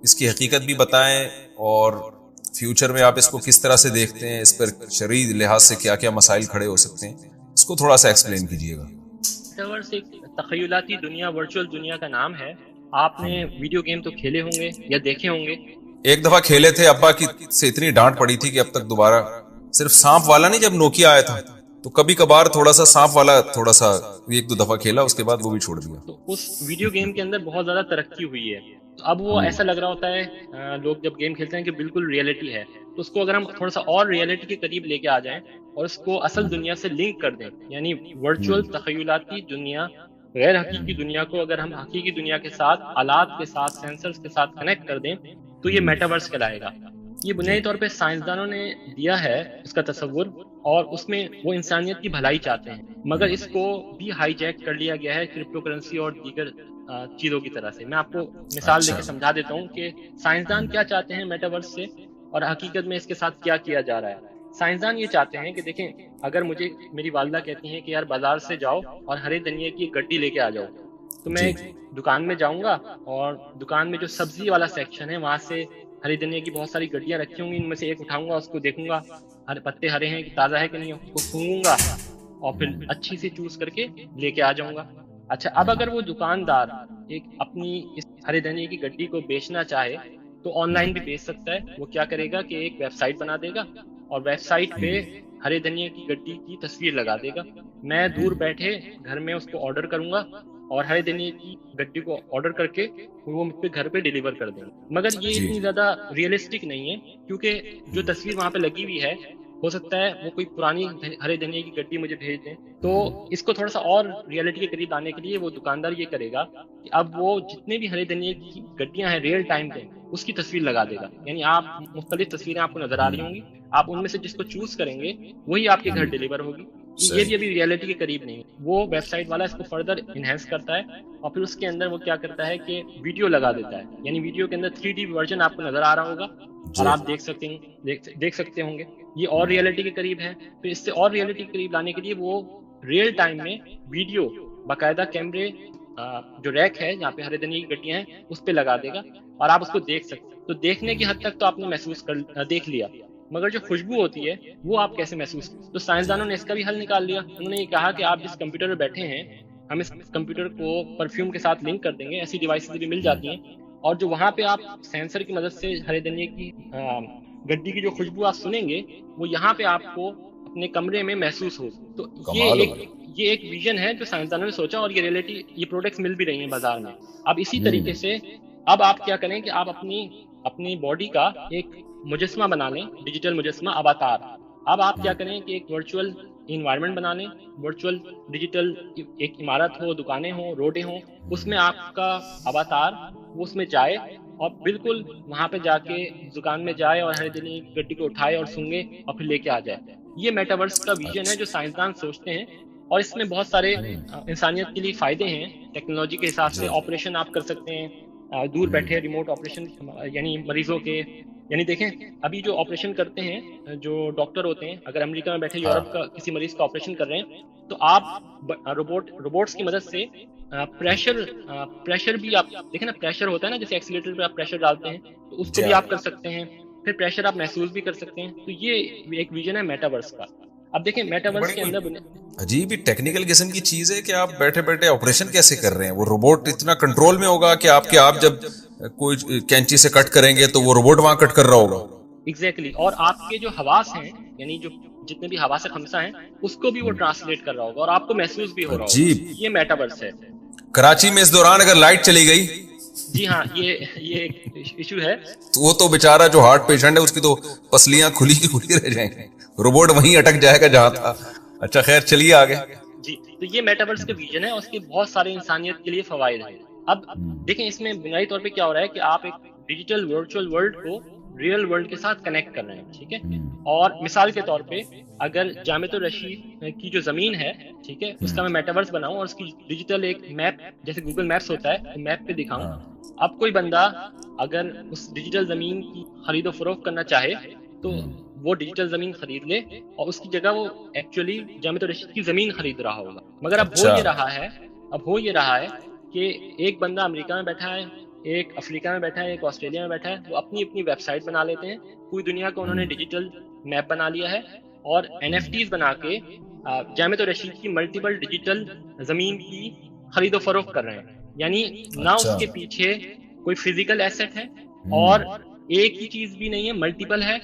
اس کی حقیقت بھی بتائیں اور فیوچر میں آپ اس کو کس طرح سے دیکھتے ہیں, اس پر شرعی لحاظ سے کیا کیا مسائل کھڑے ہو سکتے ہیں, اس کو تھوڑا سا ایکسپلین کیجیے گا. میٹاورس ایک تخیلاتی دنیا، ورچوئل دنیا کا نام ہے. آپ نے ویڈیو گیم تو کھیلے ہوں گے یا دیکھے ہوں گے. ایک دفعہ کھیلے تھے, ابا کی سے اتنی ڈانٹ پڑی تھی کہ اب تک دوبارہ, صرف سانپ والا نہیں, جب نوکیا آیا تھا تو کبھی کبھار تھوڑا سا سانپ والا تھوڑا سا ایک دو دفعہ کھیلا, اس کے بعد وہ بھی چھوڑ دیا. تو اس ویڈیو گیم کے اندر بہت زیادہ ترقی ہوئی ہے. تو اب وہ ایسا لگ رہا ہوتا ہے لوگ جب گیم کھیلتے ہیں کہ بالکل ریئلٹی ہے. تو اس کو اگر ہم تھوڑا سا اور ریئلٹی کے قریب لے کے آ جائیں اور اس کو اصل دنیا سے لنک کر دیں, یعنی ورچوئل تخیلاتی دنیا غیر حقیقی دنیا کو اگر ہم حقیقی دنیا کے ساتھ, آلات کے ساتھ, سینسرز کے ساتھ کنیکٹ کر دیں تو یہ میٹاورس کہلائے گا. یہ بنیادی طور پہ سائنسدانوں نے دیا ہے اس کا تصور, اور اس میں وہ انسانیت کی بھلائی چاہتے ہیں, مگر اس کو بھی ہائی جیک کر لیا گیا ہے کرپٹو کرنسی اور دیگر چیزوں کی طرح سے. میں آپ کو مثال دے کے سمجھا دیتا ہوں کہ سائنسدان کیا چاہتے ہیں میٹاورس سے اور حقیقت میں اس کے ساتھ کیا کیا جا رہا ہے. سائنسدان یہ چاہتے ہیں کہ دیکھیں, اگر مجھے میری والدہ کہتی ہیں کہ یار بازار سے جاؤ اور ہرے دھنیے کی گڈی لے کے آ جاؤ, تو میں ایک دکان میں جاؤں گا اور دکان میں جو سبزی والا سیکشن ہے وہاں سے ہری دھنیا کی بہت ساری گڈیاں رکھی ہوں گی, ان میں سے ایک اٹھاؤں گا, اس کو دیکھوں گا ہر پتے ہرے ہیں کہ تازہ ہے کہ نہیں, اس کو سونگوں گا اور پھر اچھی سی چوز کر کے لے کے آ جاؤں گا. اچھا, اب اگر وہ دکاندار ایک اپنی اس ہرے دھنیا کی گڈی کو بیچنا چاہے تو آن لائن بھی بیچ سکتا ہے. وہ کیا کرے گا کہ ایک ویب سائٹ بنا دے گا اور ویب سائٹ پہ ہرے دھنیا کی گڈی کی تصویر لگا دے گا. میں دور بیٹھے گھر میں اس کو آرڈر کروں گا اور ہرے دھنیا کی گڈی کو آرڈر کر کے وہ مجھ پہ گھر پہ ڈیلیور کر دیں گے. مگر یہ اتنی زیادہ ریئلسٹک نہیں ہے, کیونکہ جو تصویر وہاں پہ لگی ہوئی ہے ہو سکتا ہے وہ کوئی پرانی ہرے دھنیا کی گڈی مجھے بھیج دیں. تو اس کو تھوڑا سا اور ریئلٹی کے قریب لانے کے لیے وہ دکاندار یہ کرے گا کہ اب وہ جتنے بھی ہرے دھنیا کی گڈیاں ہیں ریئل ٹائم پہ اس کی تصویر لگا دے گا. یعنی آپ مختلف تصویریں آپ کو نظر آ رہی ہوں گی, آپ ان میں سے جس کو چوز کریں گے وہی آپ کے گھر ڈیلیور ہوگی. یہ بھی ابھی ریئلٹی کے قریب نہیں ہے. وہ ویب سائٹ والا اس کو فردر انہینس کرتا ہے اور پھر اس کے اندر وہ کیا کرتا ہے کہ ویڈیو لگا دیتا ہے, یعنی ویڈیو کے اندر 3D ورژن آپ کو نظر آ رہا ہوگا اور آپ دیکھ سکتے ہوں گے. یہ اور ریئلٹی کے قریب ہے. پھر اس سے اور ریئلٹی کے قریب لانے کے لیے وہ ریئل ٹائم میں ویڈیو باقاعدہ کیمرے جو ریک ہے جہاں پہ ہرے دھنیا کی گڈیاں ہیں اس پہ لگا دے گا اور آپ اس کو دیکھ سکتے. تو دیکھنے کی حد تک تو آپ نے محسوس دیکھ لیا, مگر جو خوشبو ہوتی ہے وہ آپ کیسے محسوس. تو سائنسدانوں نے اس کا بھی حل نکال لیا. انہوں نے یہ کہا کہ آپ جس کمپیوٹر پہ بیٹھے ہیں ہم اس کمپیوٹر کو پرفیوم کے ساتھ لنک کر دیں گے. ایسی ڈیوائسز بھی مل جاتی ہیں, اور جو وہاں پہ آپ سینسر کی مدد سے ہرے دھنیا کی گڈی کی جو خوشبو آپ سنیں گے وہ یہاں پہ آپ کو اپنے کمرے میں محسوس ہو. تو یہ ایک ویژن ہے جو سائنسدانوں نے سوچا, اور یہ ریئلٹی, یہ پروڈکٹس مل بھی رہی ہیں بازار میں. اب اسی طریقے سے اب آپ کیا کریں کہ آپ اپنی باڈی کا ایک مجسمہ بنا لیں, ڈیجیٹل مجسمہ, اواتار. اب آپ کیا کریں کہ ایک ورچوئل انوائرمنٹ بنا لیں, ورچوئل ڈیجیٹل ایک عمارت ہو, دکانیں ہوں, روڈیں ہوں, اس میں آپ کا اواتار وہ اس میں جائے اور بالکل وہاں پہ جا کے دکان میں جائے اور ہر دن گڈی کو اٹھائے اور سونگے اور پھر لے کے آ جائے. یہ میٹاورس کا ویژن ہے جو سائنسدان سوچتے ہیں, اور اس میں بہت سارے انسانیت کے لیے فائدے ہیں. ٹیکنالوجی کے حساب سے آپریشن آپ کر سکتے ہیں دور بیٹھے, ریموٹ آپریشن, یعنی مریضوں کے, یعنی دیکھیں ابھی جو آپریشن کرتے ہیں جو ڈاکٹر ہوتے ہیں, اگر امریکہ میں بیٹھے یورپ کا کسی مریض کا آپریشن کر رہے ہیں تو آپ روبوٹس کی مدد سے پریشر بھی آپ دیکھیں نا, پریشر ہوتا ہے نا جیسے ایکسیلیٹر پہ آپ پریشر ڈالتے ہیں تو اس کو بھی آپ کر سکتے ہیں, پھر پریشر آپ محسوس بھی کر سکتے ہیں. تو یہ ایک ویژن ہے میٹاورس کا. اب دیکھیں میٹاورس کے اندر عجیب ہی ٹیکنیکل قسم کی چیز ہے کہ آپ بیٹھے بیٹھے آپریشن کیسے کر رہے ہیں. وہ روبوٹ اتنا کنٹرول میں ہوگا کہ آپ جب کوئی کینچی سے کٹ کریں گے تو وہ روبوٹ وہاں کٹ کر رہا ہوگا. ایگزیکٹلی. اور آپ کے جو حواس ہیں, یعنی جو جتنے بھی حواس خمسہ ہیں, اس کو بھی وہ ٹرانسلیٹ کر رہا ہوگا اور آپ کو محسوس بھی ہو رہا ہوگا. یہ میٹاورس ہے. کراچی میں اس دوران اگر لائٹ چلی گئی, جی ہاں, یہ ایک ایشو ہے. تو وہ تو بیچارہ جو ہارٹ پیشنٹ ہے اس کی تو پسلیاں کھلی کی کھلی رہ جائیں گی, روبوٹ وہیں اٹک جائے گا جہاں تھا. اچھا خیر, چلیے آگے. جی, تو یہ میٹاورس کا ویژن ہے, اس کے بہت سارے انسانیت کے لیے فوائد ہیں. اب دیکھیں اس میں بنیادی طور پہ کیا ہو رہا ہے کہ آپ ایک ڈیجیٹل ورچوئل ورلڈ کو ریئل ورلڈ کے ساتھ کنیکٹ کر رہے ہیں. ٹھیک ہے, اور مثال کے طور پہ اگر جامعۃ الرشید کی جو زمین ہے, ٹھیک ہے, اس کا میں میٹاورس بناؤں اور اس کی ڈیجیٹل ایک میپ جیسے گوگل میپس ہوتا ہے میپ پہ دکھاؤں. اب کوئی بندہ اگر اس ڈیجیٹل زمین کی خرید و فروخت کرنا چاہے تو وہ ڈیجیٹل زمین خرید لے اور اس کی جگہ وہ ایکچولی جامعۃ الرشید کی زمین خرید رہا ہوگا. مگر اب ہو یہ رہا ہے کہ ایک بندہ امریکہ میں بیٹھا ہے, ایک افریقہ میں بیٹھا ہے، ایک آسٹریلیا میں بیٹھا ہے، وہ اپنی اپنی ویب سائٹ بنا لیتے ہیں، پوری دنیا کو انہوں نے ڈیجیٹل میپ بنا لیا ہے، اور NFTs بنا کے جامع رشید کی ملٹیپل ڈیجیٹل زمین کی خرید و فروخت کر رہے ہیں. یعنی نہ اس کے پیچھے کوئی فزیکل ایسٹ ہے اور ایک ہی چیز بھی نہیں ہے، ملٹیپل ہے،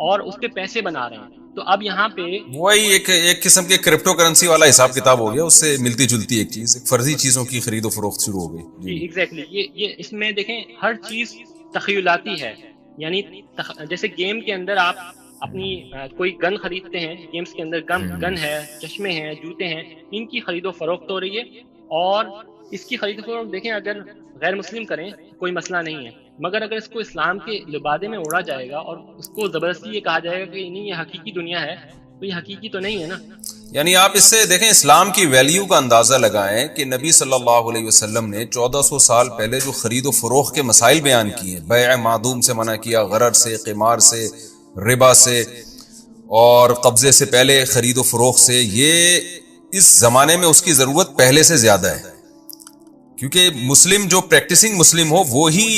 اور اس پہ پیسے بنا رہے ہیں. تو اب یہاں پہ وہی ایک قسم کے کرپٹو کرنسی والا حساب کتاب ہو گیا، اس سے ملتی جلتی ایک چیز، ایک فرضی چیزوں کی خرید و فروخت شروع ہو گئی. جی ایگزیکٹلی، یہ اس میں دیکھیں ہر چیز تخیلاتی ہے. یعنی جیسے گیم کے اندر آپ اپنی کوئی گن خریدتے ہیں، گیمز کے اندر گن ہے، چشمے ہیں، جوتے ہیں، ان کی خرید و فروخت ہو رہی ہے. اور اس کی خرید و فروخت دیکھیں اگر غیر مسلم کریں کوئی مسئلہ نہیں ہے، مگر اگر اس کو اسلام کے لبادے میں اوڑھا جائے گا اور اس کو زبردستی یہ کہا جائے گا کہ نہیں یہ حقیقی دنیا ہے، تو یہ حقیقی تو نہیں ہے نا. یعنی آپ اس سے دیکھیں اسلام کی ویلیو کا اندازہ لگائیں کہ نبی صلی اللہ علیہ وسلم نے 1400 سال پہلے جو خرید و فروخت کے مسائل بیان کیے، بیع معدوم سے منع کیا، غرر سے، قمار سے، ربا سے، اور قبضے سے پہلے خرید و فروخت سے، یہ اس زمانے میں اس کی ضرورت پہلے سے زیادہ ہے. کیونکہ مسلم جو پریکٹسنگ مسلم ہو وہی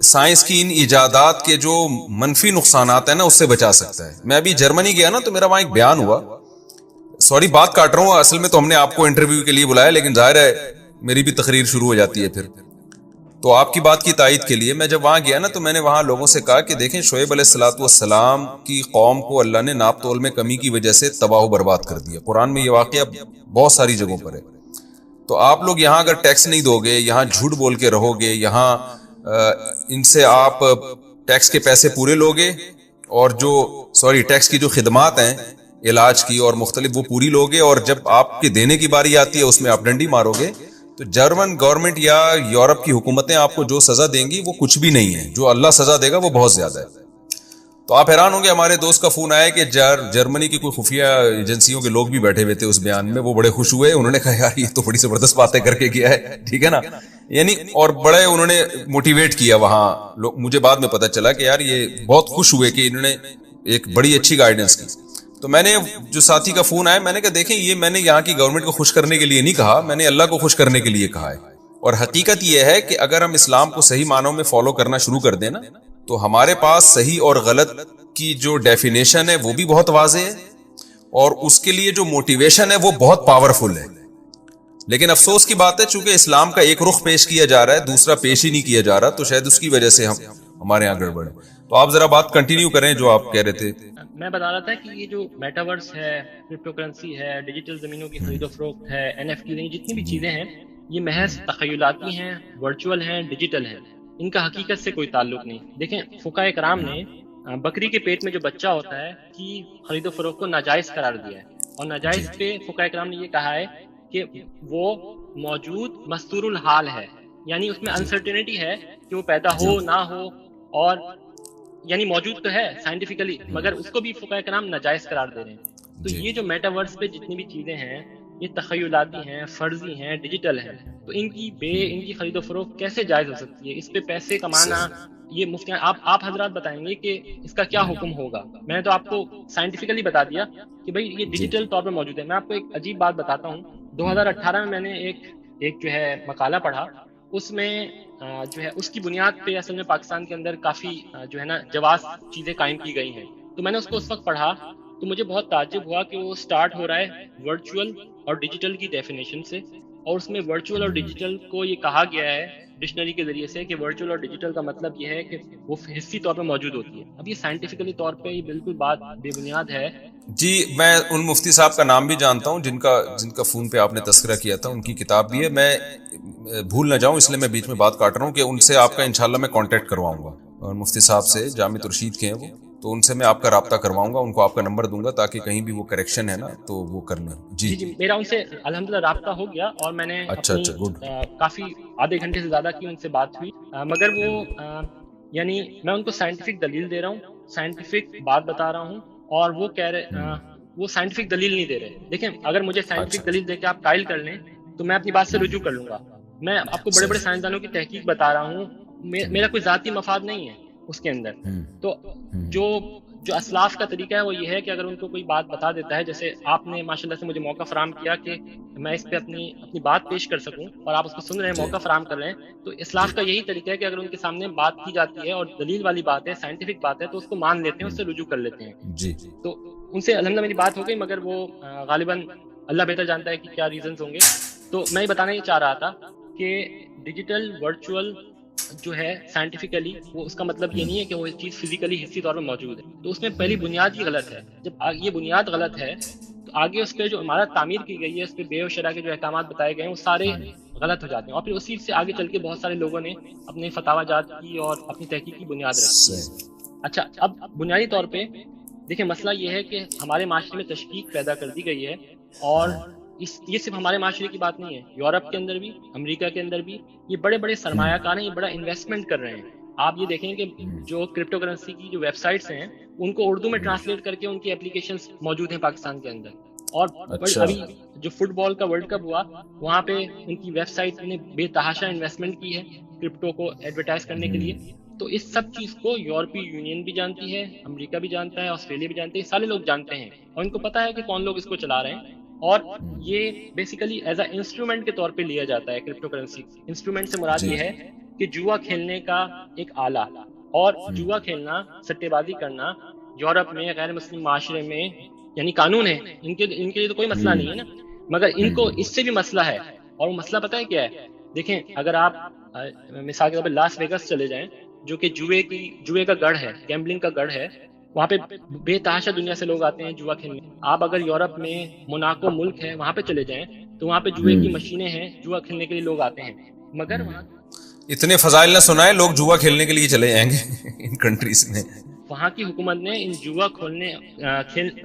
سائنس کی ان ایجادات کے جو منفی نقصانات ہیں نا اس سے بچا سکتا ہے. میں ابھی جرمنی گیا نا تو میرا وہاں ایک بیان ہوا، سوری بات کاٹ رہا ہوں، اصل میں تو ہم نے آپ کو انٹرویو کے لیے بلایا، لیکن ظاہر ہے میری بھی تقریر شروع ہو جاتی ہے پھر. تو آپ کی بات کی تائید کے لیے میں جب وہاں گیا نا تو میں نے وہاں لوگوں سے کہا کہ دیکھیں شعیب علیہ الصلوۃ والسلام کی قوم کو اللہ نے ناپ تول میں کمی کی وجہ سے تباہ و برباد کر دیا. قرآن میں یہ واقعہ بہت ساری جگہوں پر ہے. تو آپ لوگ یہاں اگر ٹیکس نہیں دو گے، یہاں جھوٹ بول کے رہو گے، یہاں ان سے آپ ٹیکس کے پیسے پورے لوگے، اور جو ٹیکس کی جو خدمات ہیں علاج کی اور مختلف وہ پوری لوگے، اور جب آپ کے دینے کی باری آتی ہے اس میں آپ ڈنڈی مارو گے، تو جرمن گورنمنٹ یا یورپ کی حکومتیں آپ کو جو سزا دیں گی وہ کچھ بھی نہیں ہے، جو اللہ سزا دے گا وہ بہت زیادہ ہے. تو آپ حیران ہوں گے، ہمارے دوست کا فون آیا کہ جرمنی کی کوئی خفیہ ایجنسیوں کے لوگ بھی بیٹھے ہوئے تھے اس بیان میں، وہ بڑے خوش ہوئے، انہوں نے کہا یار یہ تو بڑی زبردست باتیں کر کے کیا ہے، ٹھیک ہے نا. یعنی اور بڑے انہوں نے موٹیویٹ کیا وہاں لوگ. مجھے بعد میں پتہ چلا کہ یار یہ بہت خوش ہوئے کہ انہوں نے ایک بڑی اچھی گائیڈنس کی. تو میں نے جو ساتھی کا فون آیا میں نے کہا دیکھیں یہ میں نے یہاں کی گورنمنٹ کو خوش کرنے کے لیے نہیں کہا، میں نے اللہ کو خوش کرنے کے لیے کہا ہے. اور حقیقت یہ ہے کہ اگر ہم اسلام کو صحیح معنوں میں فالو کرنا شروع کر دیں نا تو ہمارے پاس صحیح اور غلط کی جو ڈیفینیشن ہے وہ بھی بہت واضح ہے، اور اس کے لیے جو موٹیویشن ہے وہ بہت پاورفل ہے. لیکن افسوس کی بات ہے چونکہ اسلام کا ایک رخ پیش کیا جا رہا ہے، دوسرا پیش ہی نہیں کیا جا رہا، تو شاید اس کی وجہ سے ہمارے یہاں گڑبڑ ہے. تو آپ ذرا بات کنٹینیو کریں جو آپ کہہ رہے تھے. میں بتا رہا تھا کہ یہ جو میٹاورس ہے، کرپٹو کرنسی ہے، ڈیجیٹل زمینوں کی خرید و فروخت ہے، NFT جتنی بھی چیزیں ہیں یہ محض تخیلاتی ہیں، ورچوئل ہیں، ڈیجیٹل ہیں، ان کا حقیقت سے کوئی تعلق نہیں. دیکھیں فقہائے کرام نے بکری کے پیٹ میں جو بچہ ہوتا ہے کی خرید و فروخت کو ناجائز قرار دیا ہے، اور ناجائز پہ فقہائے کرام نے یہ کہا ہے کہ وہ موجود مستور الحال ہے، یعنی اس میں انسرٹینٹی ہے کہ وہ پیدا ہو نہ ہو، اور یعنی موجود تو ہے سائنٹیفکلی مگر اس کو بھی فقہائے کرام ناجائز قرار دے رہے ہیں. تو یہ جو میٹاورس پہ جتنی بھی چیزیں ہیں یہ تخیلاتی ہیں، فرضی ہیں، ڈیجیٹل ہیں، تو ان کی خرید و فروخت کیسے جائز ہو سکتی ہے؟ اس پہ پیسے کمانا، یہ مفتی آپ حضرات بتائیں گے کہ اس کا کیا حکم ہوگا. میں نے تو آپ کو سائنٹیفکلی بتا دیا کہ بھائی یہ ڈیجیٹل طور پہ موجود ہے. میں آپ کو ایک عجیب بات بتاتا ہوں. 2018 میں نے ایک جو ہے مقالہ پڑھا، اس میں جو ہے اس کی بنیاد پہ اصل میں پاکستان کے اندر کافی جو ہے نا جواز چیزیں قائم کی گئی ہیں. تو میں نے اس کو اس وقت پڑھا تو مجھے بہت تعجب ہوا کہ وہ سٹارٹ ہو رہا ہے ورچوئل اور ڈیجیٹل کی ڈیفینیشن سے، اور اس میں ورچوئل اور ڈیجیٹل کو یہ کہا گیا ہے ڈکشنری کے ذریعے سے کہ ورچوئل اور ڈیجیٹل کا مطلب یہ ہے کہ وہ حسی طور پہ موجود ہوتی ہے. اب یہ سائنٹیفکلی طور پہ یہ بالکل بات بے بنیاد ہے. جی میں ان مفتی صاحب کا نام بھی جانتا ہوں جن کا فون پہ آپ نے تذکرہ کیا تھا، ان کی کتاب بھی ہے، میں بھول نہ جاؤں اس لیے میں بیچ میں بات کاٹ رہا ہوں کہ ان سے آپ کا انشاءاللہ میں کانٹیکٹ کرواؤں گا. اور مفتی صاحب سے جامع رشید کے ہیں وہ، تو ان سے میں آپ کا رابطہ کرواؤں گا، ان کو آپ کا نمبر دوں گا تاکہ کہیں بھی وہ کریکشن ہے نا تو وہ کر لیں. جی میرا ان سے الحمدللہ رابطہ ہو گیا، اور میں نے اچھا گڈ، کافی آدھے گھنٹے سے زیادہ کی ان سے بات ہوئی، مگر وہ یعنی میں ان کو سائنٹیفک دلیل دے رہا ہوں، سائنٹیفک بات بتا رہا ہوں، اور وہ کہہ رہے وہ سائنٹیفک دلیل نہیں دے رہے. دیکھیں اگر مجھے سائنٹیفک دلیل دے کے آپ قائل کر لیں تو میں اپنی بات سے رجوع کر لوں گا. میں آپ کو بڑے بڑے سائنسدانوں کی تحقیق بتا رہا ہوں، میرا کوئی ذاتی مفاد نہیں ہے اس کے اندر. تو جو جو اسلاف کا طریقہ ہے وہ یہ ہے کہ اگر ان کو کوئی بات بتا دیتا ہے، جیسے آپ نے ماشاءاللہ سے مجھے موقع فراہم کیا کہ میں اس پہ اپنی بات پیش کر سکوں اور آپ اس کو سن رہے ہیں، موقع فراہم کر رہے ہیں، تو اسلاف کا یہی طریقہ ہے کہ اگر ان کے سامنے بات کی جاتی ہے اور دلیل والی بات ہے، سائنٹیفک بات ہے، تو اس کو مان لیتے ہیں، اس سے رجوع کر لیتے ہیں. جی تو ان سے الحمدللہ میری بات ہو گئی، مگر وہ غالباً اللہ بہتر جانتا ہے کہ کیا ریزنز ہوں گے. تو میں یہ بتانا یہ چاہ رہا تھا کہ ڈیجیٹل ورچوئل جو ہے سائنٹیفکلی، وہ اس کا مطلب یہ نہیں ہے کہ وہ چیز فزیکلی حصی طور پر موجود ہے. تو اس میں پہلی بنیاد ہی غلط ہے. جب یہ بنیاد غلط ہے تو آگے اس پہ جو عمارت تعمیر کی گئی ہے، اس پہ بے و شرع کے جو احکامات بتائے گئے ہیں، وہ سارے غلط ہو جاتے ہیں. اور پھر اسی سے آگے چل کے بہت سارے لوگوں نے اپنے فتاوی جات کی اور اپنی تحقیق کی بنیاد رکھی ہے. اچھا، اب بنیادی طور پہ دیکھیں، مسئلہ یہ ہے کہ ہمارے معاشرے میں تشکیک پیدا کر دی گئی ہے، اور یہ صرف ہمارے معاشرے کی بات نہیں ہے، یورپ کے اندر بھی، امریکہ کے اندر بھی یہ بڑے بڑے سرمایہ کار ہیں، یہ بڑا انویسٹمنٹ کر رہے ہیں. آپ یہ دیکھیں کہ جو کرپٹو کرنسی کی جو ویب سائٹس ہیں، ان کو اردو میں ٹرانسلیٹ کر کے ان کی اپلیکیشنز موجود ہیں پاکستان کے اندر. اور ابھی جو فٹ بال کا ورلڈ کپ ہوا، وہاں پہ ان کی ویب سائٹ نے بے تحاشا انویسٹمنٹ کی ہے کرپٹو کو ایڈورٹائز کرنے کے لیے. تو اس سب چیز کو یورپی یونین بھی جانتی ہے، امریکہ بھی جانتا ہے، آسٹریلیا بھی جانتے ہیں، سارے لوگ جانتے ہیں، اور ان کو پتا ہے کہ کون لوگ اس کو چلا رہے ہیں. اور یہ بیسیکلی ایز اے انسٹرومنٹ کے طور پہ لیا جاتا ہے کرپٹو کرنسی. انسٹرومنٹ سے مراد یہ ہے کہ جوا کھیلنے کا ایک آلہ. اور جوا کھیلنا، سٹے بازی کرنا یورپ میں، غیر مسلم معاشرے میں یعنی قانون ہے. ان کے لیے تو کوئی مسئلہ نہیں ہے نا، مگر ان کو اس سے بھی مسئلہ ہے. اور وہ مسئلہ پتہ ہے کیا ہے؟ دیکھیں، اگر آپ مثال کے طور پہ لاس ویگس چلے جائیں، جو کہ جوئے کا گڑھ ہے، گیمبلنگ کا گڑھ ہے، وہاں پہ بے تحاشا دنیا سے لوگ آتے ہیں جوا کھیلنے. آپ اگر یورپ میں موناکو ملک ہے وہاں پہ چلے جائیں تو وہاں پہ جوئے کی مشینیں ہیں، جوا کھیلنے کے لیے لوگ آتے ہیں. مگر وہاں اتنے فضائل نہ سنائے، لوگ جوا کھیلنے کے لیے چلے جائیں گے ان کنٹریز میں. وہاں کی حکومت نے ان جوا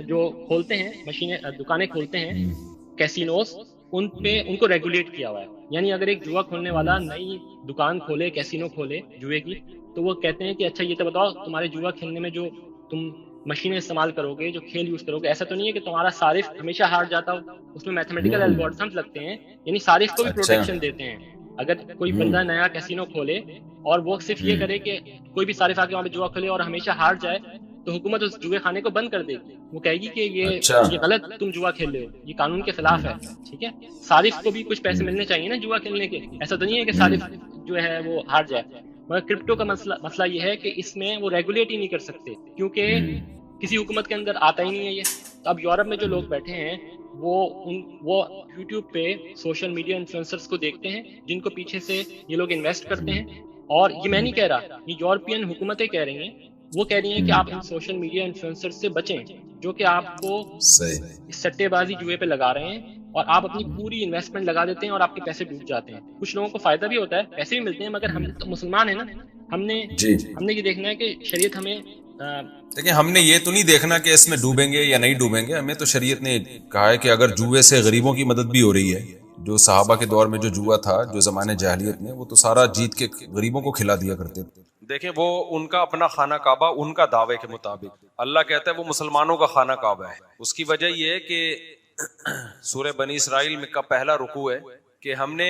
جو کھولتے ہیں مشینیں، دکانیں کھولتے ہیں، کیسینوز، ان پہ ان کو ریگولیٹ کیا ہوا ہے. یعنی اگر ایک جوا کھولنے والا نئی دکان کھولے، کیسینو کھولے جوئے کی، تو وہ کہتے ہیں کہ اچھا یہ تو بتاؤ، تمہارے جوا کھیلنے میں جو تم مشینیں استعمال کرو گے، جو کھیل یوز کرو گے، ایسا تو نہیں ہے کہ تمہارا صارف ہمیشہ ہار جاتا ہو؟ اس میں میتھمیٹیکل الگورتھمز لگتے ہیں، یعنی صارف کو بھی پروٹیکشن دیتے ہیں. اگر کوئی بندہ نیا کیسینو کھولے اور وہ صرف یہ کرے کہ کوئی بھی صارف آ کے وہاں پہ جوا کھولے اور ہمیشہ ہار جائے، تو حکومت اس جوئے خانے کو بند کر دے گی. وہ کہے گی کہ یہ غلط، تم جوا کھیل رہے ہو، یہ قانون کے خلاف ہے. ٹھیک ہے، صارف کو بھی کچھ پیسے ملنے چاہیے نا جوا کھیلنے کے. ایسا تو نہیں ہے کہ صارف جو ہے وہ ہار جائے. مگر کرپٹو کا مسئلہ یہ ہے کہ اس میں وہ ریگولیٹ ہی نہیں کر سکتے، کیونکہ کسی حکومت کے اندر آتا ہی نہیں ہے یہ. تو اب یورپ میں جو لوگ بیٹھے ہیں وہ یوٹیوب پہ سوشل میڈیا انفلوئنسرز کو دیکھتے ہیں، جن کو پیچھے سے یہ لوگ انویسٹ کرتے ہیں. اور یہ میں نہیں کہہ رہا، یہ یورپین حکومتیں کہہ رہی ہیں. وہ کہہ رہی ہیں کہ آپ ان سوشل میڈیا انفلوئنسر سے بچیں، جو کہ آپ کو سٹے بازی جوئے پہ لگا رہے ہیں، اور آپ اپنی پوری انویسٹمنٹ لگا دیتے ہیں اور آپ کے پیسے ڈوب جاتے ہیں. کچھ لوگوں کو فائدہ بھی ہوتا ہے، پیسے بھی ملتے ہیں، مگر ہم تو مسلمان ہیں نا، ہم نے یہ دیکھنا ہے کہ شریعت ہمیں دیکھیں، ہم نے یہ تو نہیں دیکھنا کہ اس میں ڈوبیں گے یا نہیں ڈوبیں گے. ہمیں تو شریعت نے کہا ہے کہ اگر جوئے سے غریبوں کی مدد بھی ہو رہی ہے، جو صحابہ کے دور میں جو جوا تھا، جو زمانے جاہلیت میں، وہ تو سارا جیت کے غریبوں کو کھلا دیا کرتے تھے. دیکھیں، وہ ان کا اپنا خانہ کعبہ، ان کا دعوے کے مطابق اللہ کہتا ہے وہ مسلمانوں کا خانہ کعبہ ہے. اس کی وجہ یہ ہے کہ سورہ بنی اسرائیل میں کا پہلا رکوع ہے کہ ہم نے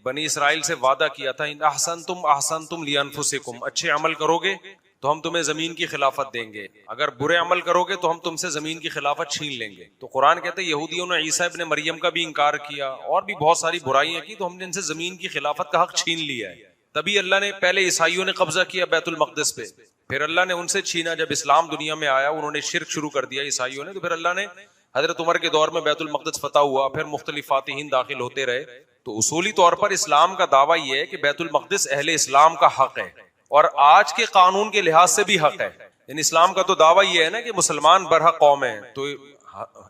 بنی اسرائیل سے وعدہ کیا تھا، ان احسنتم احسنتم لانفسکم، اچھے عمل کرو گے تو ہم تمہیں زمین کی خلافت دیں گے، اگر برے عمل کرو گے تو ہم تم سے زمین کی خلافت چھین لیں گے. تو قرآن کہتا ہے یہودیوں نے عیسیٰ ابن مریم کا بھی انکار کیا اور بھی بہت ساری برائیاں کی، تو ہم نے ان سے زمین کی خلافت کا حق چھین لیا ہے. تبھی اللہ نے پہلے عیسائیوں نے قبضہ کیا بیت المقدس پہ، پھر اللہ نے ان سے چھینا. جب اسلام دنیا میں آیا، انہوں نے شرک شروع کر دیا عیسائیوں نے، تو پھر اللہ نے حضرت عمر کے دور میں بیت المقدس فتح ہوا، پھر مختلف فاتحین داخل ہوتے رہے. تو اصولی طور پر اسلام کا دعویٰ یہ ہے کہ بیت المقدس اہل اسلام کا حق ہے، اور آج کے قانون کے لحاظ سے بھی حق ہے. یعنی اسلام کا تو دعویٰ یہ ہے نا کہ مسلمان برحق قوم ہے. تو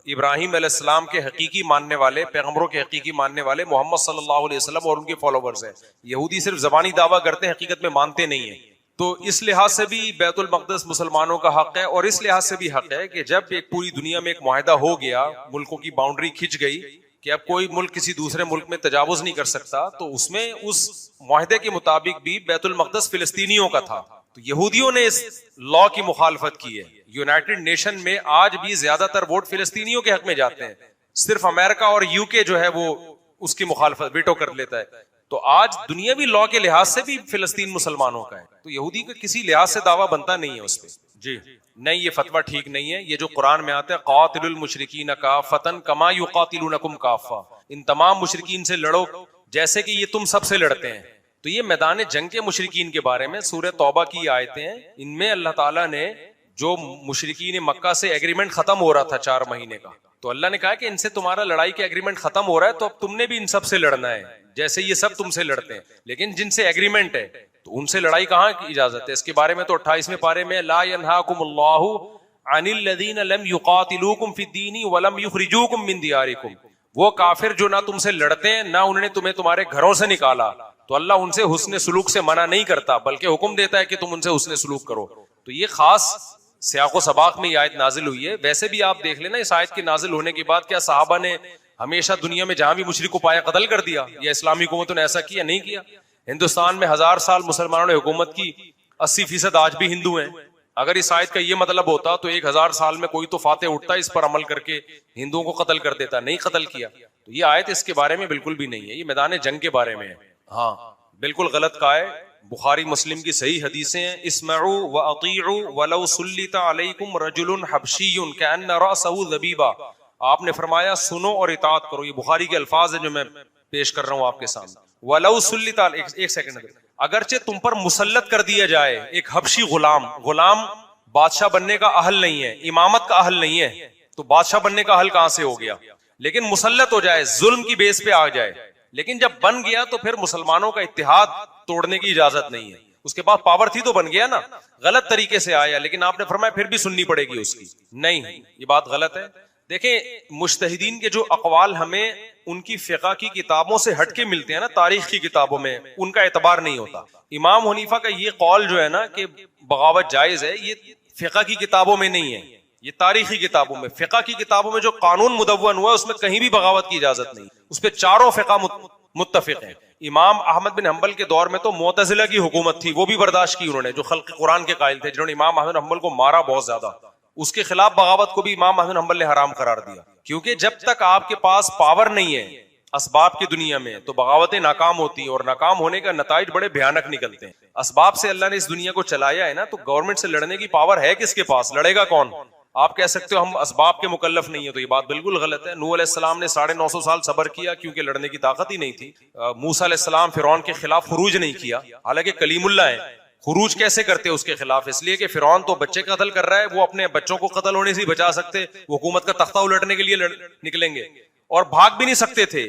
ابراہیم علیہ السلام کے حقیقی ماننے والے، پیغمبروں کے حقیقی ماننے والے محمد صلی اللہ علیہ وسلم اور ان کے فالوورز ہیں. یہودی صرف زبانی دعویٰ کرتے ہیں، حقیقت میں مانتے نہیں ہیں. تو اس لحاظ سے بھی بیت المقدس مسلمانوں کا حق ہے، اور اس لحاظ سے بھی حق ہے کہ جب ایک پوری دنیا میں ایک معاہدہ ہو گیا، ملکوں کی باؤنڈری کھنچ گئی کہ اب کوئی ملک کسی دوسرے ملک میں تجاوز نہیں کر سکتا، تو اس میں اس معاہدے کے مطابق بھی بیت المقدس فلسطینیوں کا تھا. تو یہودیوں نے اس لا کی مخالفت کی ہے. یونائٹڈ نیشن میں آج بھی زیادہ تر ووٹ فلسطینیوں کے حق میں جاتے ہیں، صرف امریکہ اور یو کے جو ہے وہ اس کی مخالفت ویٹو کر لیتا ہے. تو آج دنیاوی لا کے لحاظ سے بھی فلسطین مسلمانوں کا ہے, تو یہودی کا کسی لحاظ سے دعویٰ بنتا نہیں ہے اس پہ. جی نہیں, یہ فتویٰ ٹھیک نہیں ہے. یہ جو قرآن میں آتا ہے قاتل المشرکین کافۃ کما یقاتلونکم کافہ, ان تمام مشرکین سے لڑو جیسے کہ یہ تم سب سے لڑتے ہیں. تو یہ میدان جنگ کے مشرکین کے بارے میں سورہ توبہ کی آیتیں ہیں. ان میں اللہ تعالیٰ نے جو مشرکین مکہ سے ایگریمنٹ ختم ہو رہا تھا 4 مہینے کا, تو اللہ نے کہا کہ ان سے تمہارا لڑائی کا ایگریمنٹ ختم ہو رہا ہے, تو اب تم نے بھی ان سب سے لڑنا ہے جیسے یہ سب تم سے لڑتے ہیں. لیکن جن سے ایگریمنٹ ہے تو ان سے لڑائی کہاں کی اجازت ہے؟ اس کے بارے میں تو 28ویں پارے میں لا ینہاکم اللہ عن الذین لم یقاتلوکم فی الدین ولم یخرجوکم من دیارکم, وہ کافر جو نہ تم سے لڑتے ہیں نہ انہوں نے تمہیں تمہارے گھروں سے نکالا, تو اللہ ان سے حسن سلوک سے منع نہیں کرتا بلکہ حکم دیتا ہے کہ تم ان سے حسن سلوک کرو. تو یہ خاص سیاق و سباق میں یہ آیت نازل ہوئی ہے. ویسے بھی آپ دیکھ لینا اس آیت کے نازل ہونے کے بعد کیا صحابہ نے ہمیشہ دنیا میں جہاں بھی مشرک کو پایا قتل کر دیا, یا اسلامی حکومتوں نے ایسا کیا؟ نہیں کیا. ہندوستان میں 1000 سال مسلمانوں نے حکومت کی, 80% آج بھی ہندو ہیں. اگر اس آیت کا یہ مطلب ہوتا تو 1000 سال میں کوئی تو فاتح اٹھتا اس پر عمل کر کے ہندوؤں کو قتل کر دیتا, نہیں قتل کیا. تو یہ آیت اس کے بارے میں بالکل بھی نہیں ہے, یہ میدان جنگ کے بارے میں ہے. ہاں بالکل غلط کہا ہے. بخاری مسلم کی صحیح حدیثیں ہیں, اسمعوا واطیعوا ولو سلط علیکم رجل حبشی کأن رأسہ ذبیبہ. آپ نے فرمایا سنو اور اطاعت کرو. یہ بخاری کے الفاظ ہیں جو میں پیش کر رہا ہوں آپ کے سامنے. ولو سلط, ایک سیکنڈ, اگرچہ تم پر مسلط کر دیا جائے ایک حبشی غلام, غلام بادشاہ بننے کا اہل نہیں ہے, امامت کا اہل نہیں ہے, تو بادشاہ بننے کا اہل کہاں سے ہو گیا؟ لیکن مسلط ہو جائے, ظلم کی بیس پہ آ جائے, لیکن جب بن گیا تو پھر مسلمانوں کا اتحاد توڑنے کی اجازت نہیں ہے. اس کے بعد پاور تھی تو بن گیا نا, غلط طریقے سے آیا, لیکن آپ نے فرمایا پھر بھی سننی پڑے گی اس کی. نہیں, یہ بات غلط ہے. دیکھیں مجتہدین کے جو اقوال ہمیں ان کی فقہ کی کتابوں سے ہٹ کے ملتے ہیں نا, تاریخ کی کتابوں میں, ان کا اعتبار نہیں ہوتا. امام حنیفہ کا یہ قول جو ہے نا کہ بغاوت جائز ہے, یہ فقہ کی کتابوں میں نہیں ہے, یہ تاریخی کتابوں میں. فقہ کی کتابوں میں جو قانون مدون ہوا ہے اس میں کہیں بھی بغاوت کی اجازت نہیں, اس پہ چاروں فقہ متفق ہیں. امام احمد بن حنبل کے دور میں تو معتزلہ کی حکومت تھی, وہ بھی برداشت کی انہوں نے, جو خلق قرآن کے قائل تھے, جنہوں نے امام احمد بن حنبل کو مارا بہت زیادہ. اس کے خلاف بغاوت کو بھی امام احمد بن حنبل نے حرام قرار دیا, کیونکہ جب تک آپ کے پاس پاور نہیں ہے اسباب کی دنیا میں تو بغاوتیں ناکام ہوتی ہیں, اور ناکام ہونے کا نتائج بڑے بھیانک نکلتے ہیں. اسباب سے اللہ نے اس دنیا کو چلایا ہے نا, تو گورنمنٹ سے لڑنے کی پاور ہے کس کے پاس؟ لڑے گا کون؟ آپ کہہ سکتے ہو ہم اسباب کے مکلف نہیں ہیں, تو یہ بات بالکل غلط ہے. نوح علیہ السلام نے 950 سال صبر کیا کیونکہ لڑنے کی طاقت ہی نہیں تھی. موسیٰ علیہ السلام فرعون کے خلاف خروج نہیں کیا, حالانکہ کلیم اللہ ہے. خروج کیسے کرتے اس کے خلاف؟ اس لیے کہ فرعون تو بچے قتل کر رہا ہے, وہ اپنے بچوں کو قتل ہونے سے بچا سکتے, وہ حکومت کا تختہ الٹنے کے لیے نکلیں گے, اور بھاگ بھی نہیں سکتے تھے.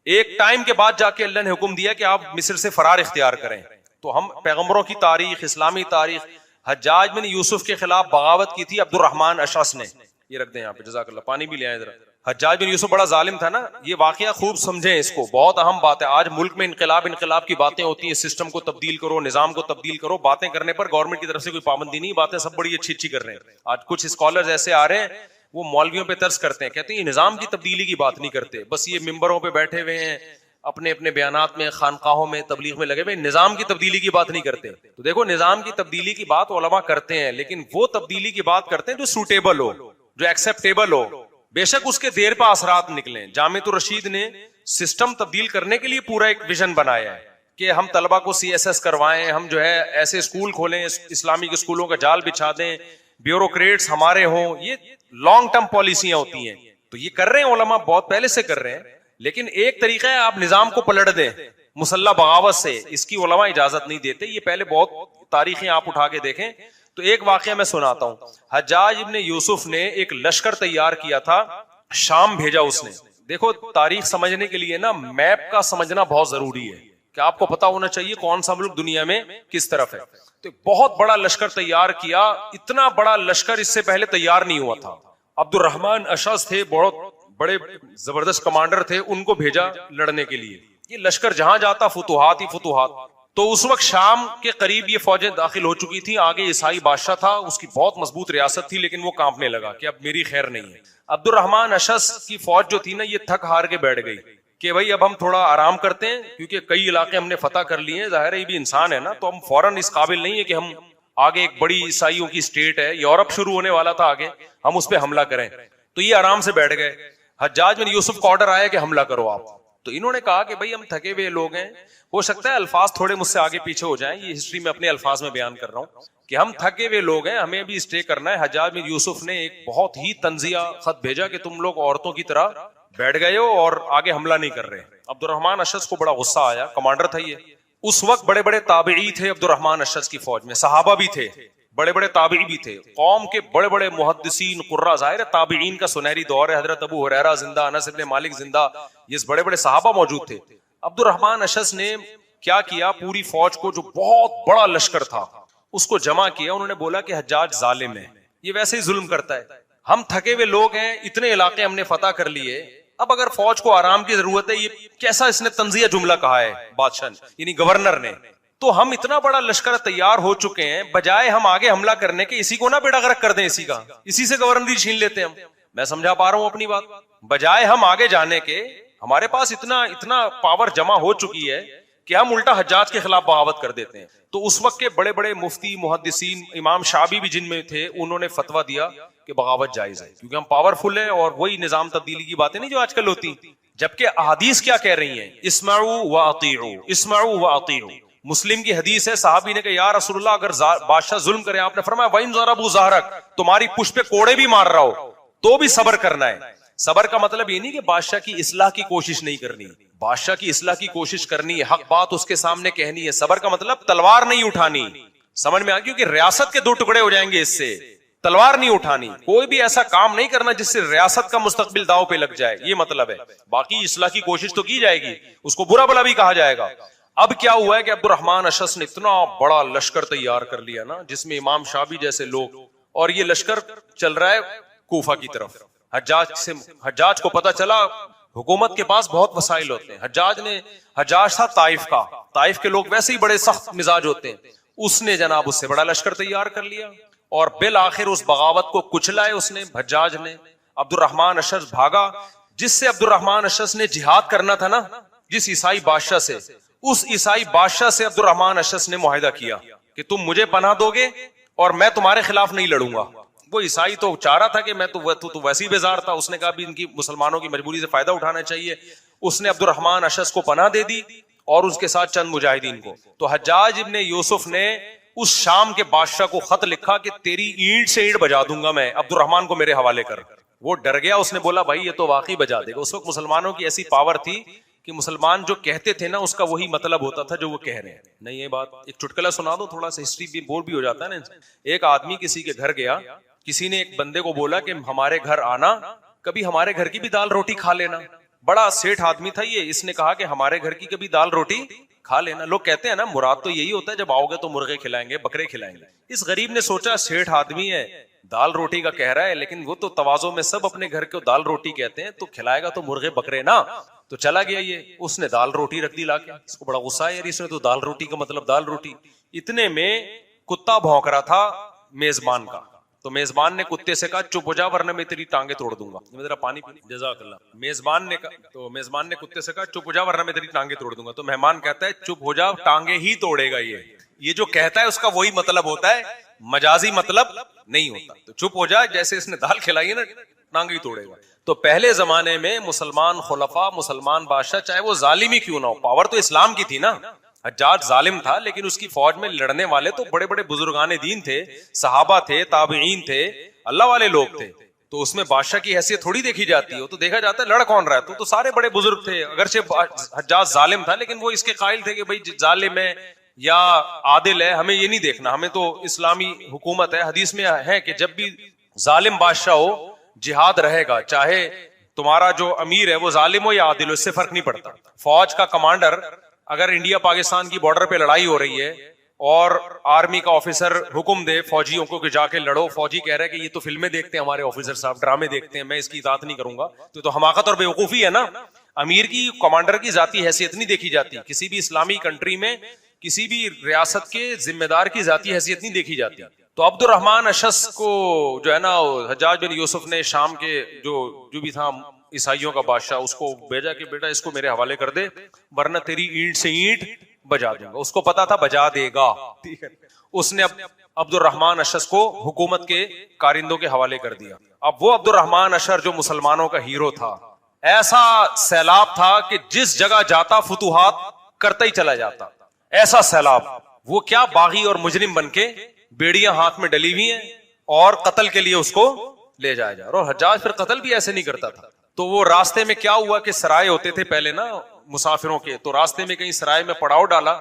ایک ٹائم کے بعد جا کے اللہ نے حکم دیا کہ آپ مصر سے فرار اختیار کریں. تو ہم پیغمبروں کی تاریخ, اسلامی تاریخ, حجاج بن یوسف کے خلاف بغاوت کی تھی عبد الرحمن اشعث نے, یہ رکھ دیں یہاں پہ, جزاک اللہ, پانی بھی لے آئیں ذرا. حجاج بن یوسف بڑا ظالم تھا نا, یہ واقعہ خوب سمجھیں اس کو, بہت اہم بات ہے. آج ملک میں انقلاب کی باتیں ہوتی ہیں, سسٹم کو تبدیل کرو, نظام کو تبدیل کرو, باتیں کرنے پر گورنمنٹ کی طرف سے کوئی پابندی نہیں, باتیں سب بڑی اچھی اچھی کر رہے ہیں. آج کچھ اسکالرز ایسے آ رہے ہیں وہ مولویوں پہ ترس کرتے ہیں, کہتے ہیں یہ نظام کی تبدیلی کی بات نہیں کرتے, بس یہ ممبروں پہ بیٹھے ہوئے ہیں اپنے اپنے بیانات میں, خانقاہوں میں تبلیغ میں لگے ہوئے, نظام کی تبدیلی کی بات نہیں کرتے. تو دیکھو نظام کی تبدیلی کی بات علماء کرتے ہیں, لیکن وہ تبدیلی کی بات کرتے ہیں جو سوٹیبل ہو, جو ایکسیپٹیبل ہو, بے شک اس کے دیر پہ اثرات نکلیں. جامعۃ الرشید نے سسٹم تبدیل کرنے کے لیے پورا ایک ویژن بنایا ہے کہ ہم طلبہ کو CSS کروائیں, ہم جو ہے ایسے اسکول کھولیں, اسلامی کے اسکولوں کا جال بچھا دیں, بیوروکریٹس ہمارے ہوں. یہ لانگ ٹرم پالیسیاں ہوتی ہیں, تو یہ کر رہے ہیں علماء, بہت پہلے سے کر رہے ہیں. لیکن ایک طریقہ ہے آپ نظام کو پلٹ دیں مسلح بغاوت سے, اس کی علماء اجازت نہیں دیتے. یہ پہلے بہت تاریخیں آپ اٹھا کے دیکھیں. تو ایک واقعہ میں سناتا ہوں. حجاج ابن یوسف نے ایک لشکر تیار کیا تھا, شام بھیجا اس نے. دیکھو تاریخ سمجھنے کے لیے نا میپ کا سمجھنا بہت ضروری ہے, کہ آپ کو پتا ہونا چاہیے کون سا ملک دنیا میں کس طرف ہے. تو بہت بڑا لشکر تیار کیا, اتنا بڑا لشکر اس سے پہلے تیار نہیں ہوا تھا. عبد الرحمن اشعث تھے, بہت بڑے زبردست کمانڈر تھے, ان کو بھیجا لڑنے کے لیے. یہ لشکر جہاں جاتا فتوحات ہی فتوحات. تو اس وقت شام کے قریب یہ فوجیں داخل ہو چکی تھی, آگے عیسائی بادشاہ تھا, اس کی بہت مضبوط ریاست تھی, لیکن وہ کانپنے لگا کہ اب میری خیر نہیں ہے. عبد الرحمن اشعث کی فوج جو تھی نا, یہ تھک ہار کے بیٹھ گئی کہ بھائی اب ہم تھوڑا آرام کرتے ہیں, کیونکہ کئی علاقے ہم نے فتح کر لیے ہیں, ظاہر ہے یہ بھی انسان ہے نا, تو ہم فوراً اس قابل نہیں ہے کہ ہم آگے, ایک بڑی عیسائیوں کی اسٹیٹ ہے, یورپ شروع ہونے والا تھا آگے, ہم اس پہ حملہ کریں. تو یہ آرام سے بیٹھ گئے. حجاج بن یوسف کا آرڈر آیا کہ حملہ کرو آپ. تو انہوں نے کہا کہ بھائی ہم تھکے ہوئے لوگ ہیں, ہو سکتا ہے الفاظ تھوڑے مجھ سے آگے پیچھے ہو جائیں, یہ ہسٹری میں اپنے الفاظ میں بیان کر رہا ہوں کہ ہم تھکے ہوئے لوگ ہیں, ہمیں بھی اسٹے کرنا ہے. حجاج بن یوسف نے ایک بہت ہی طنزیہ خط بھیجا کہ تم لوگ عورتوں کی طرح بیٹھ گئے ہو اور آگے حملہ نہیں کر رہے. عبد الرحمن اشعث کو بڑا غصہ آیا, کمانڈر تھا یہ. اس وقت بڑے بڑے تابعی تھے عبد الرحمن اشعث کی فوج میں, صحابہ بھی تھے, بڑے بڑے تابعی بھی تھے, قوم کے بڑے بڑے محدثین قراء. ظاہر ہے تابعین کا سنہری دور ہے, حضرت ابو ہریرہ زندہ, انس ابن مالک زندہ, یہ بڑے بڑے صحابہ موجود تھے. عبد الرحمن اشعث نے کیا کیا, پوری فوج کو جو بہت بڑا لشکر تھا اس کو جمع کیا. انہوں نے بولا کہ حجاج ظالم ہے, یہ ویسے ہی ظلم کرتا ہے, ہم تھکے ہوئے لوگ ہیں, اتنے علاقے ہم نے فتح کر لیے, اب اگر فوج کو آرام کی ضرورت ہے, یہ کیسا اس نے طنزیہ جملہ کہا ہے بادشاہ یعنی گورنر نے, تو ہم اتنا بڑا لشکر تیار ہو چکے ہیں, بجائے ہم آگے حملہ کرنے کے اسی کو نہ بیڑا غرق کر دیں, اسی کا اسی سے گورنری چھین لیتے ہیں ہم. میں سمجھا پا رہا ہوں اپنی بات. بجائے ہم آگے جانے کے, ہمارے پاس اتنا پاور جمع ہو چکی ہے کہ ہم الٹا حجاج کے خلاف بغاوت کر دیتے ہیں. تو اس وقت کے بڑے بڑے مفتی محدثین, امام شعبی بھی جن میں تھے, انہوں نے فتویٰ دیا کہ بغاوت جائز ہے, کیونکہ ہم پاورفل ہیں اور وہی نظام تبدیلی کی باتیں نہیں جو آج کل ہوتی. جبکہ احادیث کیا کہہ رہی ہیں, اسمعوا واطیعوا, اسمعوا واطیعوا. مسلم کی حدیث ہے, صحابی نے کہا یا رسول اللہ اگر بادشاہ ظلم کرے, آپ نے فرمایا وَإِن ضَرَبُوا ظَهْرَكَ, تمہاری پشت پہ کوڑے بھی مار رہا ہو تو بھی صبر کرنا ہے. صبر کا مطلب یہ نہیں کہ بادشاہ کی اصلاح کی کوشش نہیں کرنی, بادشاہ کی اصلاح کی کوشش کرنی ہے, حق بات اس کے سامنے کہنی ہے. صبر کا مطلب تلوار نہیں اٹھانی. سمجھ میں آ گئی, کہ ریاست کے 2 ٹکڑے ہو جائیں گے اس سے, تلوار نہیں اٹھانی. کوئی بھی ایسا کام نہیں کرنا جس سے ریاست کا مستقبل داؤ پہ لگ جائے, یہ مطلب ہے. باقی اصلاح کی کوشش تو کی جائے گی, اس کو برا بھلا بھی کہا جائے گا. اب کیا ہوا ہے کہ عبد الرحمن اشعث نے اتنا بڑا لشکر تیار کر لیا نا, جس میں امام شعبی جیسے لوگ, اور یہ لشکر چل رہا ہے کوفہ کی طرف. حجاج کو پتا چلا حکومت کے پاس بہت وسائل ہوتے ہیں. حجاج تھا طائف کا, طائف کے لوگ ویسے ہی بڑے سخت مزاج ہوتے ہیں. اس نے جناب اس سے بڑا لشکر تیار کر لیا اور بالآخر اس بغاوت کو کچلا ہے اس نے, حجاج نے. عبد الرحمن اشعث بھاگا. جس سے عبد الرحمن اشعث نے جہاد کرنا تھا نا, جس عیسائی بادشاہ سے, اس عیسائی بادشاہ سے عبد الرحمن اشعث نے معاہدہ کیا کہ تم مجھے پناہ دو گے اور میں تمہارے خلاف نہیں لڑوں گا. وہ عیسائی تو چاہ رہا تھا کہ میں تو ویسی بیزار تھا, اس نے کہا بھی ان کی مسلمانوں کی مجبوری سے فائدہ اٹھانا چاہیے. اس نے عبد الرحمن اشعث کو پناہ دے دی اور اس کے ساتھ چند مجاہدین کو. تو حجاج ابن یوسف نے اس شام کے بادشاہ کو خط لکھا کہ تیری اینٹ سے اینٹ بجا دوں گا میں, عبد الرحمن کو میرے حوالے کر. وہ ڈر گیا, اس نے بولا بھائی یہ تو واقعی بجا دے گا. اس وقت مسلمانوں کی ایسی پاور تھی کہ مسلمان جو کہتے تھے نا اس کا وہی مطلب ہوتا تھا جو وہ کہہ رہے ہیں. نہیں یہ بات ایک چٹکلا سنا دو, تھوڑا سا ہسٹری بھی بور بھی ہو جاتا ہے نا. ایک آدمی کسی کے گھر گیا, کسی نے ایک بندے کو بولا کہ ہمارے گھر آنا, کبھی ہمارے گھر کی بھی دال روٹی کھا لینا. بڑا سیٹھ آدمی تھا یہ, اس نے کہا کہ ہمارے گھر کی کبھی دال روٹی کھا لینا. لوگ کہتے ہیں نا مراد تو یہی ہوتا ہے جب آؤ گے تو مرغے کھلائیں گے, بکرے کھلائیں گے. اس غریب نے سوچا سیٹھ آدمی ہے, دال روٹی کا کہہ رہا ہے, لیکن وہ تو تواضع میں سب اپنے گھر کو دال روٹی کہتے ہیں, تو کھلائے گا تو مرغے بکرے نا. تو چلا گیا یہ, اس نے دال روٹی رکھ دی لا کے. اس کو بڑا غصہ ہے یار, اس نے تو دال روٹی کا مطلب دال روٹی. اتنے میں کتا بھونک رہا تھا میزبان کا, تو میزبان نے کتے سے کہا چپ ہو جا ورنہ میں تیری ٹانگیں توڑ دوں گا. ذرا پانی پی, جزاک اللہ. میزبان نے کتے سے کہا چپ ہو جا ورنہ میں تیری ٹانگیں توڑ دوں گا. تو مہمان کہتا ہے چپ ہو جا, ٹانگیں ہی توڑے گا. یہ جو کہتا ہے اس کا وہی مطلب ہوتا ہے, مجازی مطلب نہیں ہوتا. تو چپ ہو جا, جیسے اس نے دال کھلائی ہے نا, ٹانگیں ہی توڑے گا. تو پہلے زمانے میں مسلمان خلفاء, مسلمان بادشاہ, چاہے وہ ظالم ہی کیوں نہ ہو, پاور تو اسلام کی تھی نا. حجاج ظالم تھا لیکن اس کی فوج میں لڑنے والے تو بڑے بڑے بزرگان دین تھے, صحابہ تھے, تابعین تھے, اللہ والے لوگ تھے. تو اس میں بادشاہ کی حیثیت تھوڑی دیکھی جاتی ہے, تو دیکھا جاتا ہے لڑ کون رہا ہے. تو سارے بڑے بزرگ تھے, اگرچہ حجاج ظالم تھا لیکن وہ اس کے قائل تھے کہ بھائی ظالم ہے یا عادل ہے, ہمیں یہ نہیں دیکھنا, ہمیں تو اسلامی حکومت ہے. حدیث میں ہے کہ جب بھی ظالم بادشاہ ہو جہاد رہے گا, چاہے تمہارا جو امیر ہے وہ ظالم ہو یا عادل ہو, اس سے فرق نہیں پڑتا. فوج کا کمانڈر اگر انڈیا پاکستان کی بارڈر پہ لڑائی ہو رہی ہے اور آرمی کا آفیسر حکم دے فوجیوں کو کہ جا کے لڑو, فوجی کہہ رہا ہے کہ یہ تو فلمیں دیکھتے ہیں ہمارے آفیسر صاحب, ڈرامے دیکھتے ہیں, میں اس کی اطاعت نہیں کروں گا, تو حماقت اور بیوقوفی ہے نا. امیر کی, کمانڈر کی ذاتی حیثیت نہیں دیکھی جاتی کسی بھی اسلامی کنٹری میں, کسی بھی ریاست کے ذمہ دار کی ذاتی حیثیت نہیں دیکھی جاتی. تو عبد الرحمن اشعث کو جو ہے نا حجاج بن یوسف نے شام کے جو بھی تھا عیسائیوں کا بادشاہ, اس کو بھیجا کہ بیٹا اس کو میرے حوالے کر دے ورنہ تیری اینٹ سے اینٹ بجا دوں گا. اس کو پتا تھا بجا دے گا. اس نے عبد الرحمن اشعث کو حکومت کے کارندوں کے حوالے کر دیا. اب وہ عبد الرحمن اشعث جو مسلمانوں کا ہیرو تھا, ایسا سیلاب تھا کہ جس جگہ جاتا فتوحات کرتا ہی چلا جاتا, ایسا سیلاب. وہ کیا باغی اور مجرم بن کے بیڑیاں ہاتھ میں ڈلی ہوئی ہیں اور قتل کے لیے اس کو لے جایا جا رہا. اور حجاج پھر قتل بھی ایسے نہیں کرتا تھا. تو وہ راستے میں کیا ہوا کہ سرائے ہوتے تھے پہلے نا مسافروں کے, تو راستے میں کہیں سرائے میں پڑاؤ ڈالا,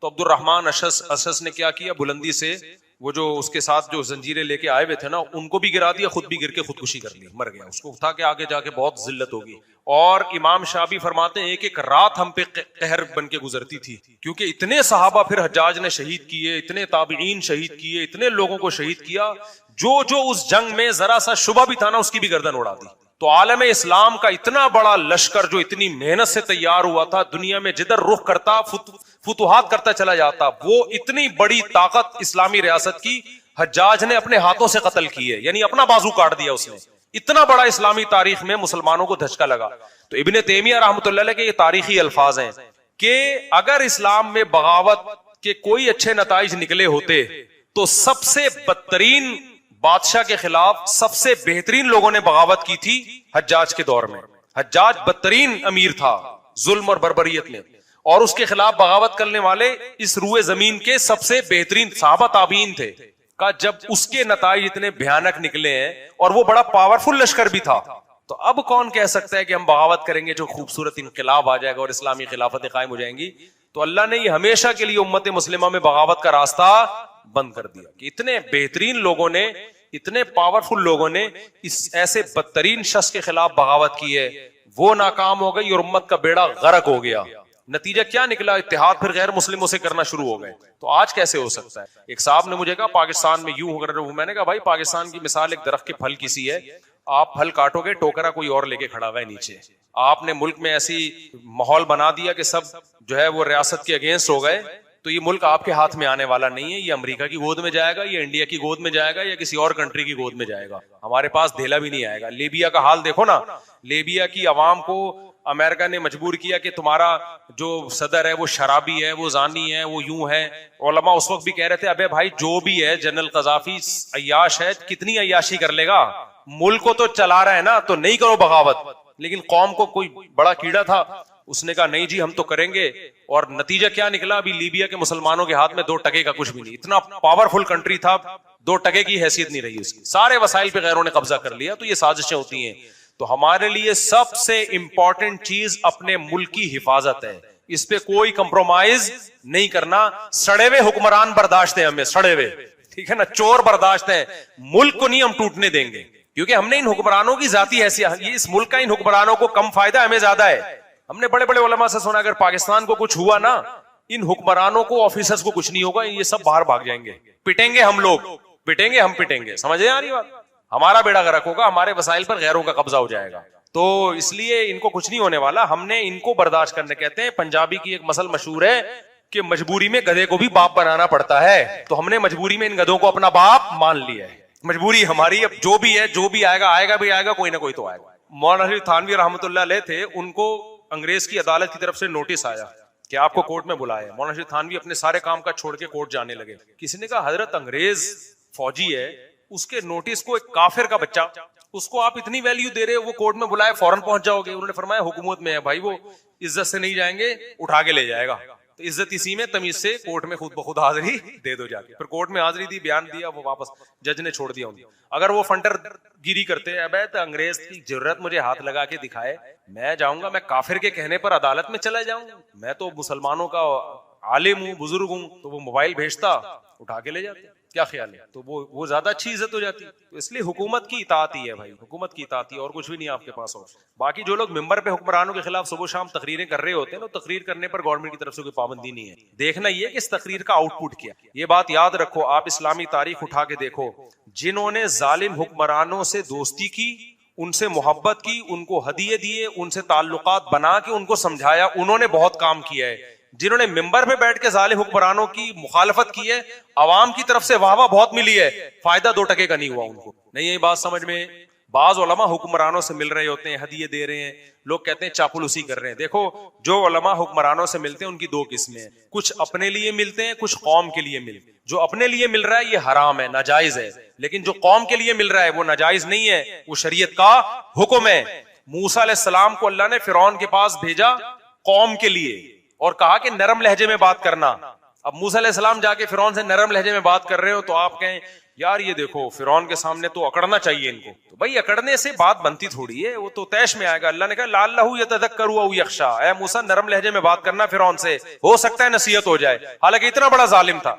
تو عبد الرحمن اشس نے کیا کیا, بلندی سے وہ جو اس کے ساتھ جو زنجیریں لے کے آئے ہوئے تھے نا ان کو بھی گرا دیا, خود بھی گر کے خودکشی کر لی, مر گیا. اس کو اٹھا کے آگے جا کے بہت ذلت ہوگی. اور امام شافعی فرماتے ہیں ایک ایک رات ہم پہ قہر بن کے گزرتی تھی, کیونکہ اتنے صحابہ پھر حجاج نے شہید کیے, اتنے تابعین شہید کیے, اتنے لوگوں کو شہید کیا, جو اس جنگ میں ذرا سا شبہ بھی تھا نا اس کی بھی گردن اڑا دی. تو عالم اسلام کا اتنا بڑا لشکر جو اتنی محنت سے تیار ہوا تھا, دنیا میں جدھر رخ کرتا فتوحات کرتا چلا جاتا, وہ اتنی بڑی طاقت اسلامی ریاست کی حجاج نے اپنے ہاتھوں سے قتل کی ہے, یعنی اپنا بازو کاٹ دیا اس نے. اتنا بڑا اسلامی تاریخ میں مسلمانوں کو دھچکا لگا. تو ابن تیمیہ رحمۃ اللہ علیہ کے یہ تاریخی الفاظ ہیں کہ اگر اسلام میں بغاوت کے کوئی اچھے نتائج نکلے ہوتے تو سب سے بدترین بادشاہ کے خلاف سب سے بہترین لوگوں نے بغاوت کی تھی حجاج کے دور میں. حجاج بدترین امیر تھا ظلم اور بربریت میں, اور اس کے خلاف بغاوت کرنے والے اس روئے زمین کے سب سے بہترین صحابہ تابعین تھے. کا جب اس کے نتائج اتنے بھیانک نکلے ہیں اور وہ بڑا پاورفل لشکر بھی تھا, تو اب کون کہہ سکتا ہے کہ ہم بغاوت کریں گے جو خوبصورت انقلاب آ جائے گا اور اسلامی خلافتیں قائم ہو جائیں گی. تو اللہ نے یہ ہمیشہ کے لیے امت مسلمہ میں بغاوت کا راستہ بند کر دیا کہ اتنے بہترین لوگوں نے, اتنے پاورفل لوگوں نے اس ایسے بدترین شخص کے خلاف بغاوت کی ہے, وہ ناکام ہو گئی اور امت کا بیڑا غرق ہو گیا. نتیجہ کیا نکلا, اتحاد پھر غیر مسلموں سے کرنا شروع ہو گئے. تو آج کیسے ہو سکتا ہے؟ ایک صاحب نے مجھے کہا پاکستان میں یوں ہو کر, میں نے کہا بھائی پاکستان کی مثال ایک درخت کے پھل کی سی ہے, آپ پھل کاٹو گے ٹوکرا کوئی اور لے کے کھڑا ہوا ہے نیچے. آپ نے ملک میں ایسی ماحول بنا دیا کہ سب جو ہے وہ ریاست کے اگینسٹ ہو گئے, تو یہ ملک آپ کے ہاتھ میں آنے والا نہیں ہے. یہ امریکہ کی گود میں جائے گا, یا انڈیا کی گود میں جائے گا, یا کسی اور کنٹری کی گود میں جائے گا. ہمارے پاس دھیلا بھی نہیں آئے گا. لیبیا کا حال دیکھو نا, لیبیا کی عوام کو امریکہ نے مجبور کیا کہ تمہارا جو صدر ہے وہ شرابی ہے, وہ زانی ہے, وہ یوں ہے. علماء اس وقت بھی کہہ رہے تھے ابے بھائی جو بھی ہے جنرل قذافی عیاش ہے, کتنی عیاشی کر لے گا, ملک کو تو چلا رہا ہے نا, تو نہیں کرو بغاوت. لیکن قوم کو کوئی بڑا کیڑا تھا, اس نے کہا نہیں جی ہم تو کریں گے. اور نتیجہ کیا نکلا, ابھی لیبیا کے مسلمانوں کے ہاتھ میں 2 ٹکے کا کچھ بھی نہیں. اتنا پاورفل کنٹری تھا, 2 ٹکے کی حیثیت نہیں رہی اس کی, سارے وسائل پہ غیروں نے قبضہ کر لیا. تو یہ سازشیں ہوتی ہیں. تو ہمارے لیے سب سے امپورٹنٹ چیز اپنے ملک کی حفاظت ہے, اس پہ کوئی کمپرومائز نہیں کرنا. سڑے ہوئے حکمران برداشت ہیں ہمیں, سڑے ہوئے, ٹھیک ہے نا, چور برداشت ہیں, ملک کو نہیں ہم ٹوٹنے دیں گے, کیونکہ ہم نے ان حکمرانوں کی ذاتی حیثیت, اس ملک کا ان حکمرانوں کو کم فائدہ ہمیں زیادہ ہے. ہم نے بڑے بڑے علماء سے سنا اگر پاکستان کو کچھ ہوا نا, ان حکمرانوں کو آفیسرز کو کچھ نہیں ہوگا, یہ سب باہر بھاگ جائیں گے, پٹیں گے ہم لوگ, پٹیں گے ہم, پٹیں گے, سمجھے آ رہی بات, ہمارا بیڑا غرق ہوگا, ہمارے وسائل پر غیروں کا قبضہ ہو جائے گا. تو اس لیے ان کو کچھ نہیں ہونے والا, ہم نے ان کو برداشت کرنے. کہتے ہیں پنجابی کی ایک مسل مشہور ہے کہ مجبوری میں گدھے کو بھی باپ بنانا پڑتا ہے, تو ہم نے مجبوری میں ان گدھوں کو اپنا باپ مان لیا ہے. مجبوری ہماری, اب جو بھی ہے, جو بھی آئے گا, آئے گا بھی آئے گا, کوئی نہ کوئی تو آئے گا. مولانا رشید تھانوی رحمۃ اللہ علیہ تھے, ان کو انگریز کی عدالت کی طرف سے نوٹس آیا کہ آپ کو کورٹ میں بلایا. مولانا رشید تھانوی اپنے سارے کام کا چھوڑ کے کورٹ جانے لگے. کسی نے کہا حضرت انگریز فوجی ہے, اس کے نوٹس کو ایک کافر کا بچہ, اس کو آپ اتنی ویلیو دے رہے ہو, وہ کورٹ میں بلائے فوراً پہنچ جاؤ گے. انہوں نے فرمایا حکومت میں ہے بھائی, وہ عزت سے نہیں جائیں گے, اٹھا کے لے جائے گا. تو عزت اسی میں, تمیز سے کورٹ میں خود بخود حاضری دے دو جا کے. پھر کورٹ میں حاضری دی, بیان دیا, وہ واپس جج نے چھوڑ دیا انہیں. اگر وہ فنٹر گیری کرتے ابے تو انگریز کی ضرورت مجھے ہاتھ لگا کے دکھائے, میں جاؤں گا, میں کافر کے کہنے پر عدالت میں چلا جاؤں, میں تو مسلمانوں کا عالم ہوں, بزرگ ہوں, تو وہ موبائل بھیجتا, اٹھا کے لے جاتے. کیا خیال ہے؟ تو وہ زیادہ اچھی عزت ہو جاتی. تو اس لیے حکومت کی اطاعت ہی ہے بھائی, حکومت کی اطاعت ہی, اور کچھ بھی نہیں آپ کے پاس ہو. باقی جو لوگ ممبر پہ حکمرانوں کے خلاف صبح شام تقریریں کر رہے ہوتے ہیں, تو تقریر کرنے پر گورنمنٹ کی طرف سے کوئی پابندی نہیں ہے. دیکھنا یہ کہ اس تقریر کا آؤٹ پٹ کیا. یہ بات یاد رکھو, آپ اسلامی تاریخ اٹھا کے دیکھو, جنہوں نے ظالم حکمرانوں سے دوستی کی, ان سے محبت کی, ان کو ہدیے دیے, ان سے تعلقات بنا کے ان کو سمجھایا, انہوں نے بہت کام کیا ہے. جنہوں نے ممبر پہ بیٹھ کے ظالم حکمرانوں کی مخالفت کی ہے, عوام کی طرف سے واہ واہ بہت ملی ہے, فائدہ 2 ٹکے کا نہیں ہوا ان کو. نہیں یہ بات سمجھ میں. بعض علماء حکمرانوں سے مل رہے ہوتے ہیں, ہدیے دے رہے ہیں, لوگ کہتے ہیں چاپلوسی کر رہے ہیں. دیکھو جو علماء حکمرانوں سے ملتے ہیں ان کی 2 قسمیں ہیں, کچھ اپنے لیے ملتے ہیں, کچھ قوم کے لیے ملتے ہیں. جو اپنے لیے مل رہا ہے یہ حرام ہے, ناجائز ہے, لیکن جو قوم کے لیے مل رہا ہے وہ ناجائز نہیں ہے, وہ شریعت کا حکم ہے. موسیٰ علیہ السلام کو اللہ نے فرعون کے پاس بھیجا قوم کے لیے اور کہا کہ نرم لہجے میں بات کرنا. اب موسیٰ علیہ السلام جا کے فرعون سے نرم لہجے میں بات کر رہے ہو تو آپ کہیں یار یہ دیکھو فرعون کے سامنے تو اکڑنا چاہیے ان کو. تو بھائی اکڑنے سے بات بنتی تھوڑی ہے, وہ تو طیش میں آئے گا. اللہ نے کہا لعلہ یتذکر او یخشی, اے موسیٰ نرم لہجے میں بات کرنا فرعون سے, ہو سکتا ہے نصیحت ہو جائے. حالانکہ اتنا بڑا ظالم تھا.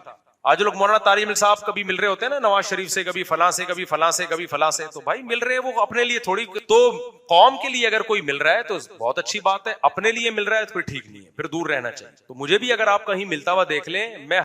آج لوگ مولانا طارق مل صاحب کبھی مل رہے ہوتے ہیں نا نواز شریف سے, کبھی فلاں سے, کبھی فلاں سے, کبھی فلاں سے, تو بھائی مل رہے ہیں وہ اپنے لیے تھوڑی, تو قوم کے لیے اگر کوئی مل رہا ہے تو بہت اچھی بات ہے, اپنے لیے مل رہا ہے تو پھر ٹھیک نہیں ہے, پھر دور رہنا چاہیے. تو مجھے بھی اگر آپ کہیں ملتا ہوا دیکھ لیں, میں